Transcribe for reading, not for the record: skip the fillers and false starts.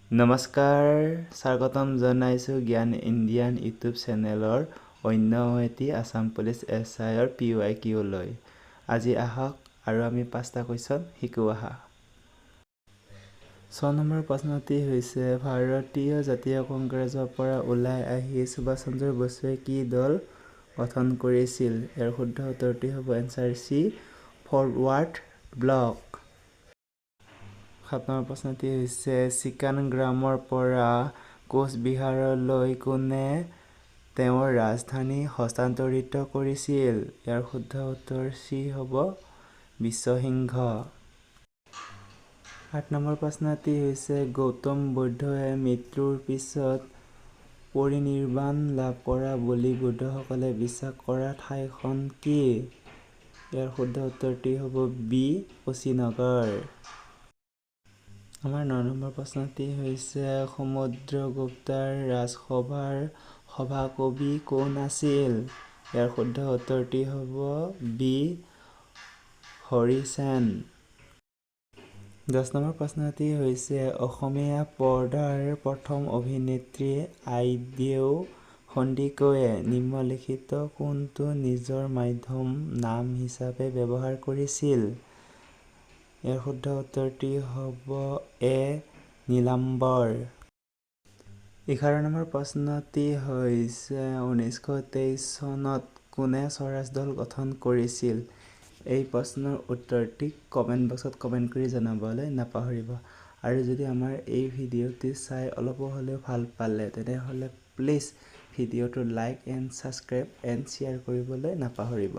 নমস্কাৰ স্বাগতম জনাইছো জ্ঞান ইণ্ডিয়ান ইউটিউব চেনেলৰ অন্য এটি আসাম পুলিচ এছআইৰ PYQ লৈ আজি আহক আৰু আমি 5টা কুৱেশ্যন শিকো আহা 6 নম্বৰ প্ৰশ্নটি হৈছে ভাৰতীয় জাতীয় কংগ্ৰেছৰ পৰা ওলাই আহি সুভাষ চন্দ্ৰ বসুৱে কি দল গঠন কৰিছিল ইয়াৰ শুদ্ধ উত্তৰটি হ'ব এনসাৰ চি ফৰৱাৰ্ড ব্লক 7 নম্বৰ প্ৰশ্নটি হৈছে চিকান গ্ৰামৰ পৰা কোচবিহাৰলৈ কোনে তেওঁৰ ৰাজধানী হস্তান্তৰিত কৰিছিল ইয়াৰ শুদ্ধ উত্তৰ চি হ'ব বিশ্বসিংহ 8 নম্বৰ প্ৰশ্নটি হৈছে গৌতম বুদ্ধই মৃত্যুৰ পিছত পৰিনিৰ্বাণ লাভ কৰা বুলি বুদ্ধসকলে বিশ্বাস কৰা ঠাইখন কি ইয়াৰ শুদ্ধ উত্তৰটি হ'ব বি কুশীনগৰ আমাৰ 9 নম্বৰ প্ৰশ্নটি হৈছে সমুদ্ৰগুপ্তৰ ৰাজসভাৰ সভাকবি কোন আছিল ইয়াৰ শুদ্ধ উত্তৰটি হ'ব বি হৰিসেন 10 নম্বৰ প্ৰশ্নটি হৈছে অসমীয়া পৰ্দাৰ প্ৰথম অভিনেত্ৰী আইদেউ সন্দিকৈয়ে নিম্নলিখিত কোনটো নিজৰ মাধ্যম নাম হিচাপে ব্যৱহাৰ কৰিছিল ইয়াৰ শুদ্ধ উত্তৰটি হ'ব এ নীলাম্বৰ 11 নম্বৰ প্ৰশ্নটি হৈছে 1923 চনত কোনে স্বৰাজ দল গঠন কৰিছিল এই প্ৰশ্নৰ উত্তৰটি কমেন্ট বক্সত কমেন্ট কৰি জনাবলৈ নাপাহৰিব আৰু যদি আমাৰ এই ভিডিঅ'টি চাই অলপ হ'লেও ভাল পালে তেনেহ'লে প্লিজ ভিডিঅ'টো like and subscribe and share কৰিবলৈ নাপাহৰিব